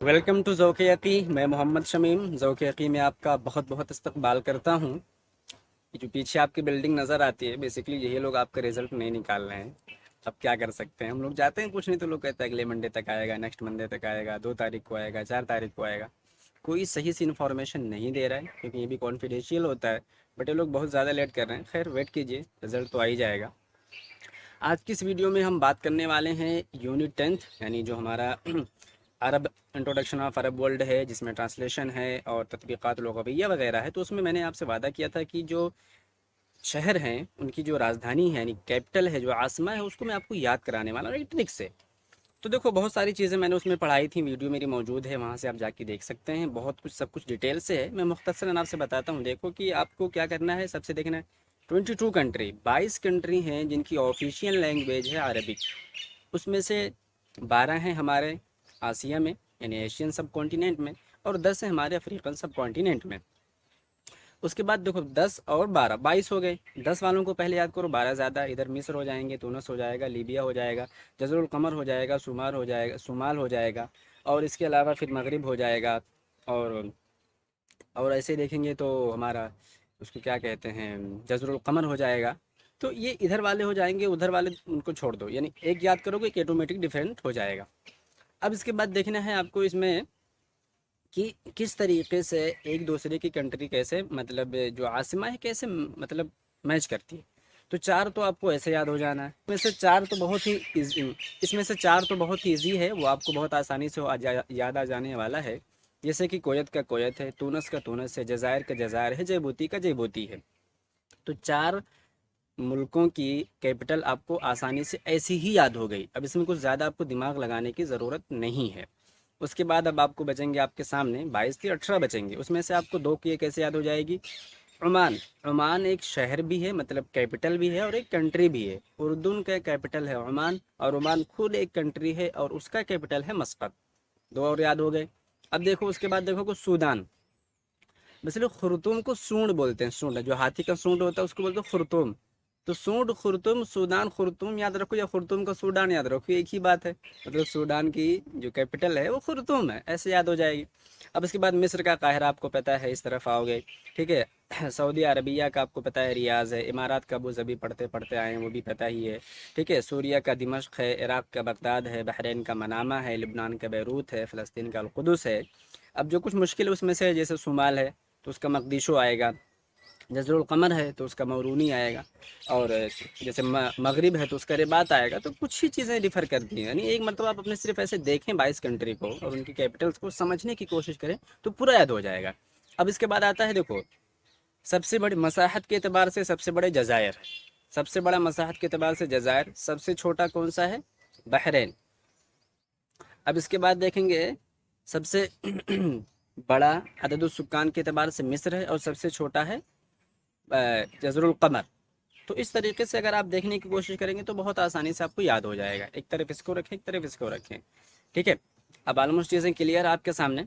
Welcome to ज़ौक़ यक़ी। मैं मोहम्मद शमीम ज़ौक़ यक़ी में आपका बहुत बहुत इस्तकबाल करता हूँ। ये जो पीछे आपकी बिल्डिंग नज़र आती है, बेसिकली यही लोग आपका रिज़ल्ट नहीं निकाल रहे हैं। अब क्या कर सकते हैं, हम लोग जाते हैं कुछ नहीं तो लोग कहते हैं अगले मंडे तक आएगा, नेक्स्ट मंडे तक आएगा, 2 तारीख को आएगा, 4 तारीख को आएगा। कोई सही सी इन्फॉर्मेशन नहीं दे रहा है क्योंकि ये भी कॉन्फिडेंशियल होता है। बट ये लोग बहुत ज़्यादा लेट कर रहे हैं। खैर वेट कीजिए, रिज़ल्ट तो आ ही जाएगा। आज की इस वीडियो में हम बात करने वाले हैं यूनिट 10th, यानी जो हमारा अरब इंट्रोडक्शन ऑफ अरब वर्ल्ड है, जिसमें ट्रांसलेशन है और तत्बीक़ात लुग़विय्या वगैरह है। तो उसमें मैंने आपसे वादा किया था कि जो शहर हैं उनकी जो राजधानी है, यानी कैपिटल है, जो आसमा है, उसको मैं आपको याद कराने वाला हूँ एक ट्रिक से। तो देखो, बहुत सारी चीज़ें मैंने उसमें पढ़ाई थी, वीडियो मेरी मौजूद है, वहाँ से आप जाके देख सकते हैं। बहुत कुछ, सब कुछ डिटेल से है। मैं मुख्तसरन आपसे बताता हूँ। देखो कि आपको क्या करना है, सबसे देखना है 22 कंट्री, 22 कंट्री हैं जिनकी ऑफिशियल लैंग्वेज है अरबिक। उसमें से 12 हैं हमारे आसिया में, यानी एशियन सब कॉन्टिनेंट में, और 10 हैं हमारे अफ्रीकन सब कॉन्टिनेंट में। उसके बाद देखो 10 और 12, 22 हो गए। 10 वालों को पहले याद करो, 12 ज़्यादा। इधर मिस्र हो जाएंगे, तुनस हो जाएगा, लीबिया हो जाएगा, जज़रुल कमर हो जाएगा, शुमार हो जाएगा, शुमाल हो जाएगा, और इसके अलावा फिर मगरिब हो जाएगा। और ऐसे देखेंगे तो हमारा उसको क्या कहते हैं, जज़रुल कमर हो जाएगा। तो ये इधर वाले हो जाएंगे, उधर वाले उनको छोड़ दो, यानी एक याद करोगे कि ऑटोमेटिक डिफरेंट हो जाएगा। अब इसके बाद देखना है आपको इसमें कि किस तरीके से एक दूसरे की कंट्री कैसे, मतलब जो आसिमा है कैसे, मतलब मैच करती है। तो चार तो आपको ऐसे याद हो जाना है। इसमें से चार तो बहुत ही इसमें से चार तो बहुत ही ईजी है, वो आपको बहुत आसानी से याद आ जाने वाला है। जैसे कि कोयत का कोयत है, तूनस का तूनस है, जज़ायर का जज़ायर है, जयबूती का जयबूती है। तो चार मुल्कों की कैपिटल आपको आसानी से ऐसी ही याद हो गई। अब इसमें कुछ ज़्यादा आपको दिमाग लगाने की ज़रूरत नहीं है। उसके बाद अब आपको बचेंगे आपके सामने 22 थी 18 बचेंगे। उसमें से आपको दो की कैसे याद हो जाएगी, ओमान। ओमान एक शहर भी है, मतलब कैपिटल भी है, और एक कंट्री भी है। उर्दून का कैपिटल है ओमान, और ओमान खुद एक कंट्री है और उसका कैपिटल है मस्कत। दो और याद हो गए। अब देखो उसके बाद देखो को सूडान। वैसे लोग खुरतुम को सूंड बोलते हैं, सूंड जो हाथी का सूंड होता है उसको बोलते हैं खुरतुम। तो सूंड, खुरतुम, सूडान, खुरतुम याद रखो या खुरतुम का सूडान याद रखो, एक ही बात है। मतलब सूडान की जो कैपिटल है वो खुरतुम है, ऐसे याद हो जाएगी। अब इसके बाद मिस्र का काहिरा आपको पता है, इस तरफ आओगे, ठीक है। सऊदी अरबिया का आपको पता है रियाज है। इमारात का अबू ज़बी पढ़ते पढ़ते आए हैं, वो भी पता ही है, ठीक है। सूरिया का दिमश्क है, इराक़ का बगदाद है, बहरीन का मनामा है, लिबनान का बैरूत है, फ़लस्तीन का अलकुदस है। अब जो कुछ मुश्किल उसमें से, जैसे शुमाल है तो उसका मकदीशो आएगा, जज़रुल कमर है तो उसका मौरूनी आएगा, और जैसे मगरिब है तो उसका रिबात आएगा। तो कुछ ही चीज़ें डिफ़र करती हैं, यानी एक मतलब आप अपने सिर्फ ऐसे देखें 22 कंट्री को और उनकी कैपिटल्स को समझने की कोशिश करें तो पूरा याद हो जाएगा। अब इसके बाद आता है, देखो, सबसे बड़ी मसाहत के अतबार से सबसे बड़े जज़ायर। सबसे बड़ा मसाहत के अतबार से जज़ायर, सबसे छोटा कौन सा है, बहरीन। अब इसके बाद देखेंगे सबसे बड़ा अददुस्सुकान के अतबार से मिस्र है, और सबसे छोटा है जज़रुल कमर। तो इस तरीके से अगर आप देखने की कोशिश करेंगे तो बहुत आसानी से आपको याद हो जाएगा। एक तरफ इसको रखें, एक तरफ इसको रखें, ठीक है। अब ऑलमोस्ट चीज़ें क्लियर आपके सामने।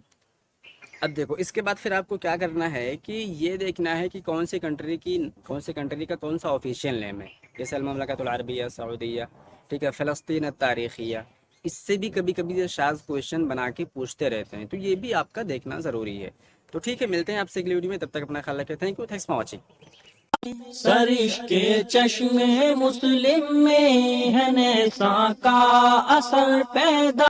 अब देखो इसके बाद फिर आपको क्या करना है कि ये देखना है कि कौन सी कंट्री का कौन सा ऑफिशियल नेम है। जैसे अल ममलकतुल अरबिया सऊदिया, ठीक है, फ़लस्तीन तारीखिया। इससे भी कभी कभी ये शाज़ क्वेश्चन बना के पूछते रहते हैं, तो ये भी आपका देखना ज़रूरी है। तो ठीक है, मिलते हैं आपसे अगली वीडियो में, तब तक अपना ख्याल रखें। Thank you, thanks for watching. सरिश्के चश्मे मुस्लिम में है नेसा का असर पैदा।